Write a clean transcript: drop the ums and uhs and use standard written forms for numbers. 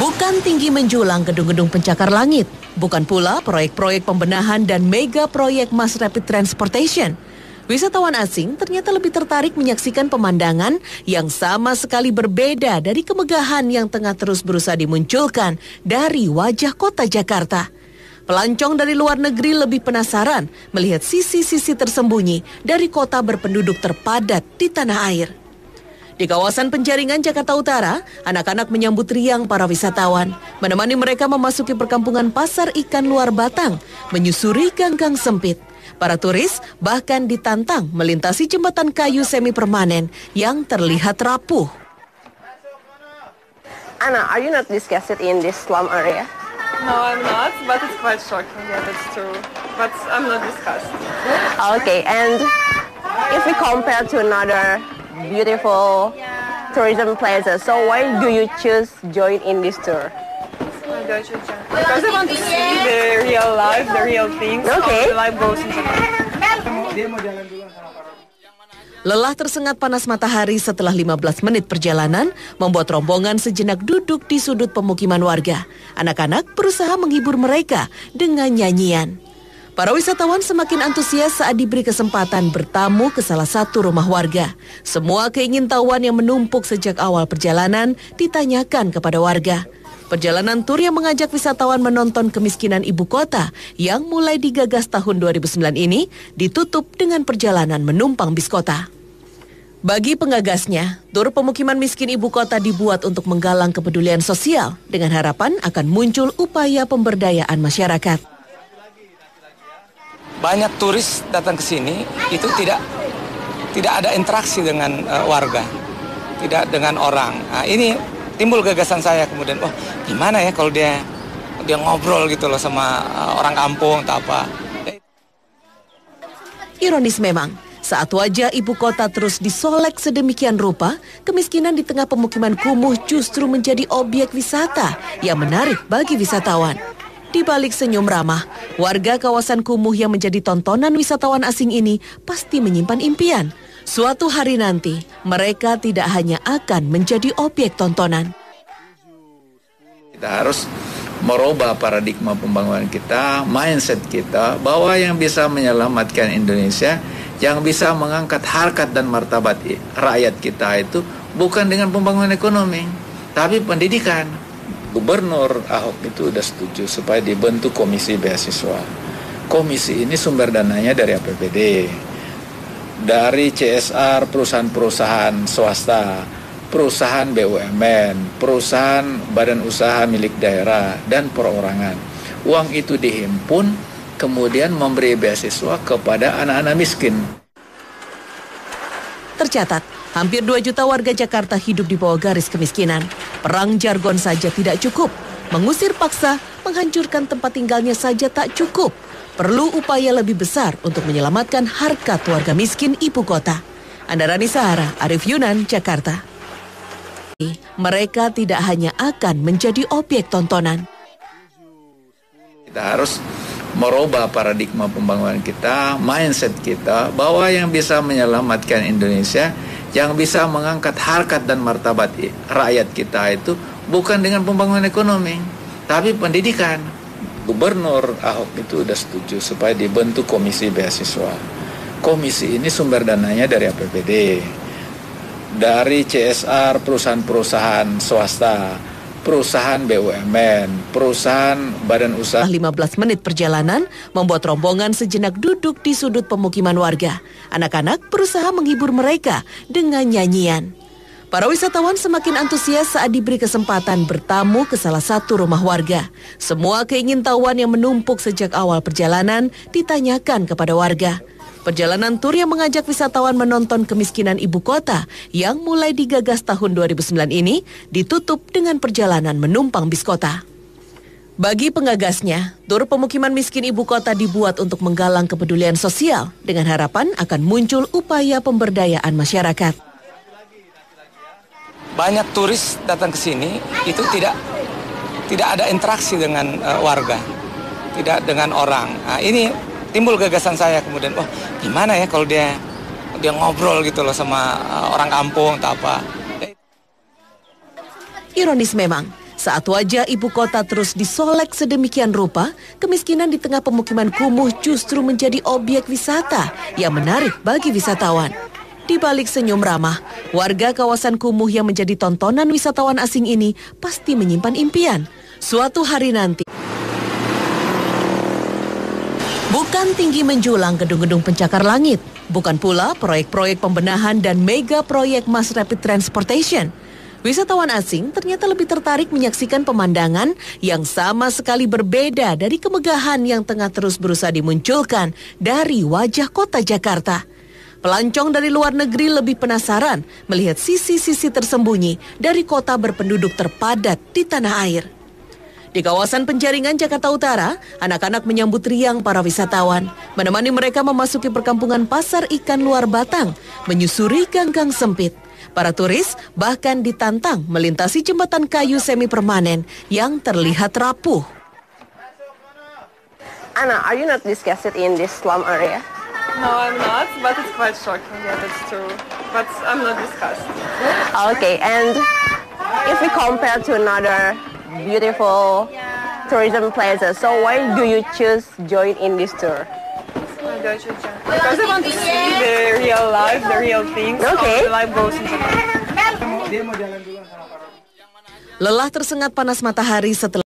Bukan tinggi menjulang gedung-gedung pencakar langit, bukan pula proyek-proyek pembenahan dan mega proyek mass rapid transportation. Wisatawan asing ternyata lebih tertarik menyaksikan pemandangan yang sama sekali berbeda dari kemegahan yang tengah terus berusaha dimunculkan dari wajah kota Jakarta. Pelancong dari luar negeri lebih penasaran melihat sisi-sisi tersembunyi dari kota berpenduduk terpadat di tanah air. Di kawasan Penjaringan, Jakarta Utara, anak-anak menyambut riang para wisatawan, menemani mereka memasuki perkampungan Pasar Ikan Luar Batang, menyusuri gang-gang sempit. Para turis bahkan ditantang melintasi jembatan kayu semi permanen yang terlihat rapuh. Anna, are you not disgusted in this slum area? No, I'm not, but it's quite shocking. Yeah, that's true. But I'm not disgusted. Okay, and if we compare to another beautiful tourism places, so why do you choose join in this tour? Because I want to see the real life, the real things, Okay. how the life goes in Japan. Lelah tersengat panas matahari setelah 15 menit perjalanan membuat rombongan sejenak duduk di sudut pemukiman warga. Anak-anak berusaha menghibur mereka dengan nyanyian. Para wisatawan semakin antusias saat diberi kesempatan bertamu ke salah satu rumah warga. Semua keingintahuan yang menumpuk sejak awal perjalanan ditanyakan kepada warga. Perjalanan tur yang mengajak wisatawan menonton kemiskinan ibu kota yang mulai digagas tahun 2009 ini ditutup dengan perjalanan menumpang bis kota. Bagi penggagasnya, tur pemukiman miskin ibu kota dibuat untuk menggalang kepedulian sosial dengan harapan akan muncul upaya pemberdayaan masyarakat. Banyak turis datang ke sini itu tidak ada interaksi dengan warga, tidak dengan orang. Nah, ini timbul gagasan saya kemudian, gimana ya kalau dia ngobrol gitu loh sama orang kampung atau apa. Ironis memang, saat wajah ibu kota terus disolek sedemikian rupa, kemiskinan di tengah pemukiman kumuh justru menjadi objek wisata yang menarik bagi wisatawan. Di balik senyum ramah, warga kawasan kumuh yang menjadi tontonan wisatawan asing ini pasti menyimpan impian. Suatu hari nanti, mereka tidak hanya akan menjadi objek tontonan. Kita harus merubah paradigma pembangunan kita, mindset kita, bahwa yang bisa menyelamatkan Indonesia, yang bisa mengangkat harkat dan martabat rakyat kita itu bukan dengan pembangunan ekonomi, tapi pendidikan. Gubernur Ahok itu sudah setuju supaya dibentuk komisi beasiswa. Komisi ini sumber dananya dari APBD, dari CSR perusahaan-perusahaan swasta, perusahaan BUMN, perusahaan badan usaha milik daerah, dan perorangan. Uang itu dihimpun, kemudian memberi beasiswa kepada anak-anak miskin. Tercatat, hampir 2 juta warga Jakarta hidup di bawah garis kemiskinan. Perang jargon saja tidak cukup. Mengusir paksa, menghancurkan tempat tinggalnya saja tak cukup. Perlu upaya lebih besar untuk menyelamatkan harkat warga miskin ibu kota. Andarani Sahara, Arif Yunan, Jakarta. Mereka tidak hanya akan menjadi objek tontonan. Kita harus merubah paradigma pembangunan kita, mindset kita, bahwa yang bisa menyelamatkan Indonesia, yang bisa mengangkat harkat dan martabat rakyat kita itu bukan dengan pembangunan ekonomi, tapi pendidikan. Gubernur Ahok itu sudah setuju supaya dibentuk komisi beasiswa. Komisi ini sumber dananya dari APBD, dari CSR perusahaan-perusahaan swasta, perusahaan BUMN, perusahaan badan usaha. 15 menit perjalanan membuat rombongan sejenak duduk di sudut pemukiman warga. Anak-anak berusaha menghibur mereka dengan nyanyian. Para wisatawan semakin antusias saat diberi kesempatan bertamu ke salah satu rumah warga. Semua keingintahuan yang menumpuk sejak awal perjalanan ditanyakan kepada warga. Perjalanan tur yang mengajak wisatawan menonton kemiskinan ibu kota yang mulai digagas tahun 2009 ini ditutup dengan perjalanan menumpang bis kota. Bagi penggagasnya, tur pemukiman miskin ibu kota dibuat untuk menggalang kepedulian sosial dengan harapan akan muncul upaya pemberdayaan masyarakat. Banyak turis datang ke sini itu tidak ada interaksi dengan warga, tidak dengan orang. Nah, ini timbul gagasan saya kemudian, gimana ya kalau dia ngobrol gitu loh sama orang kampung atau apa. Ironis memang, Saat wajah ibu kota terus disolek sedemikian rupa, kemiskinan di tengah pemukiman kumuh justru menjadi objek wisata yang menarik bagi wisatawan. Di balik senyum ramah, warga kawasan kumuh yang menjadi tontonan wisatawan asing ini pasti menyimpan impian. Suatu hari nanti, bukan tinggi menjulang gedung-gedung pencakar langit, bukan pula proyek-proyek pembenahan dan mega proyek mass rapid transportation. Wisatawan asing ternyata lebih tertarik menyaksikan pemandangan yang sama sekali berbeda dari kemegahan yang tengah terus berusaha dimunculkan dari wajah kota Jakarta. Pelancong dari luar negeri lebih penasaran melihat sisi-sisi tersembunyi dari kota berpenduduk terpadat di tanah air. Di kawasan Penjaringan, Jakarta Utara, anak-anak menyambut riang para wisatawan, menemani mereka memasuki perkampungan Pasar Ikan Luar Batang, menyusuri gang-gang sempit. Para turis bahkan ditantang melintasi jembatan kayu semi permanen yang terlihat rapuh. Anna, are you not disgusted in this slum area? No, I'm not, but it's quite shocking. Yeah, that's true. But I'm not disgusted. Okay, and if we compare to another beautiful tourism places, so why do you choose join in this tour? Because I want to see the real life, the real things, Okay. how the life goes in Japan. Lelah tersengat panas matahari setelah